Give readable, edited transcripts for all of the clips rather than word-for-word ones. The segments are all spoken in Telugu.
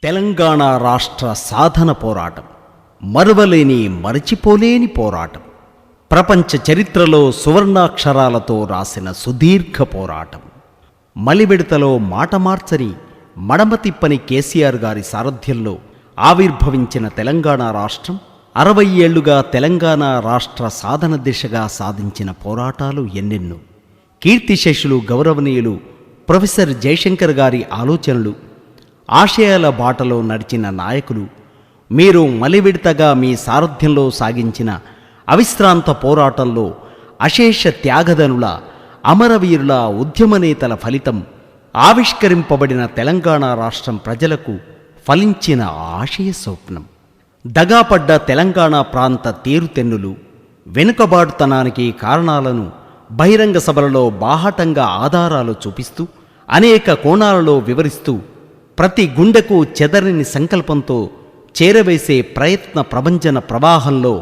తెలంగాణ రాష్ట్ర సాధన పోరాటం మరువలేని మరచిపోలేని పోరాటం. ప్రపంచ చరిత్రలో సువర్ణాక్షరాలతో రాసిన సుదీర్ఘ పోరాటం. మలిబెడతలో మాట మార్చని మడమ తిప్పని కేసీఆర్ గారి సారథ్యంలో ఆవిర్భవించిన తెలంగాణ రాష్ట్రం 60 ఏళ్లుగా తెలంగాణ రాష్ట్ర సాధన దిశగా సాధించిన పోరాటాలు ఎన్నెన్నో. కీర్తిశేషులు గౌరవనీయులు ప్రొఫెసర్ జయశంకర్ గారి ఆలోచనలు, ఆశయాల బాటలో నడిచిన నాయకులు, మీరు మలివిడతగా మీ సారథ్యంలో సాగించిన అవిశ్రాంత పోరాటంలో అశేష త్యాగదనుల, అమరవీరుల, ఉద్యమనేతల ఫలితం ఆవిష్కరింపబడిన తెలంగాణ రాష్ట్రం ప్రజలకు ఫలించిన ఆశయ స్వప్నం. దగాపడ్డ తెలంగాణ ప్రాంత తీరుతెన్నులు, వెనుకబాటుతనానికి కారణాలను బహిరంగ సభలలో బాహాటంగా ఆధారాలు చూపిస్తూ, అనేక కోణాలలో వివరిస్తూ, ప్రతి గుండెకు చెదరని సంకల్పంతో చేరవేసే ప్రయత్న ప్రభంజన ప్రవాహంలో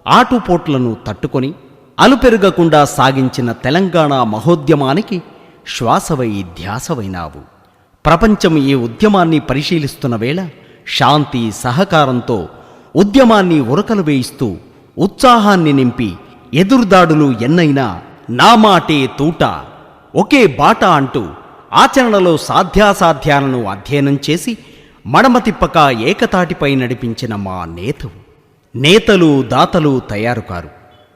ఆటుపోట్లను తట్టుకొని అలుపెరుగకుండా సాగించిన తెలంగాణ మహోద్యమానికి శ్వాసవై ధ్యాసవైనావు. ప్రపంచం ఈ ఉద్యమాన్ని పరిశీలిస్తున్న వేళ శాంతి సహకారంతో ఉద్యమాన్ని ఉరకలు వేయిస్తూ ఉత్సాహాన్ని నింపి, ఎదురుదాడులు ఎన్నైనా నా మాటే తూట, ఒకే బాట అంటూ ఆచరణలో సాధ్యాసాధ్యాలను అధ్యయనం చేసి మడమ తిప్పక ఏకతాటిపై నడిపించిన మా నేతలు దాతలు తయారు కారు,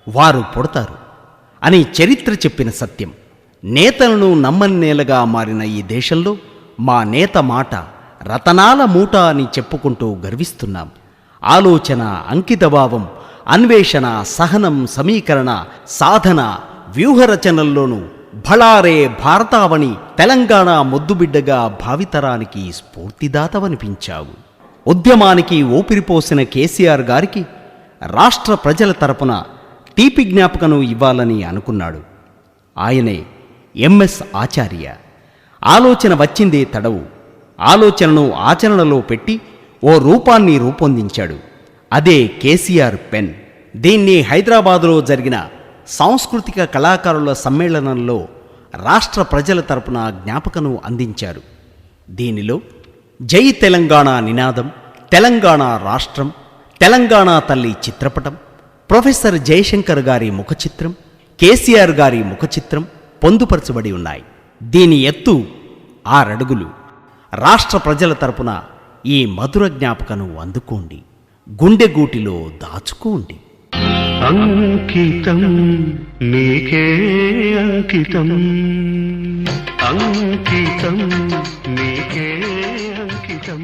వారు పుడతారు అని చరిత్ర చెప్పిన సత్యం. నేతలను నమ్మని నేలగా మారిన ఈ దేశంలో మా నేత మాట రతనాల మూట అని చెప్పుకుంటూ గర్విస్తున్నాం. ఆలోచన, అంకితభావం, అన్వేషణ, సహనం, సమీకరణ, సాధన, వ్యూహరచనల్లోనూ భళారే భారతావని తెలంగాణ ముద్దుబిడ్డగా భావితరానికి స్ఫూర్తిదాతవనిపించావు. ఉద్యమానికి ఊపిరిపోసిన కేసీఆర్ గారికి రాష్ట్ర ప్రజల తరపున తీపి జ్ఞాపకను ఇవ్వాలని అనుకున్నాడు. ఆయనే ఎంఎస్ ఆచార్య. ఆలోచన వచ్చిందే తడవు, ఆలోచనను ఆచరణలో పెట్టి ఓ రూపాన్ని రూపొందించాడు. అదే కేసీఆర్ పెన్. దీన్ని హైదరాబాదులో జరిగిన సాంస్కృతిక కళాకారుల సమ్మేళనంలో రాష్ట్ర ప్రజల తరపున జ్ఞాపకను అందించారు. దీనిలో జై తెలంగాణ నినాదం, తెలంగాణ రాష్ట్రం, తెలంగాణ తల్లి చిత్రపటం, ప్రొఫెసర్ జయశంకర్ గారి ముఖచిత్రం, కేసీఆర్ గారి ముఖచిత్రం పొందుపరచబడి ఉన్నాయి. దీని ఎత్తు 6 అడుగులు. రాష్ట్ర ప్రజల తరపున ఈ మధుర జ్ఞాపకను అందుకోండి, గుండెగూటిలో దాచుకోండి. అంకితం నీకే అంకితం, అంకితం నీకే అంకితం.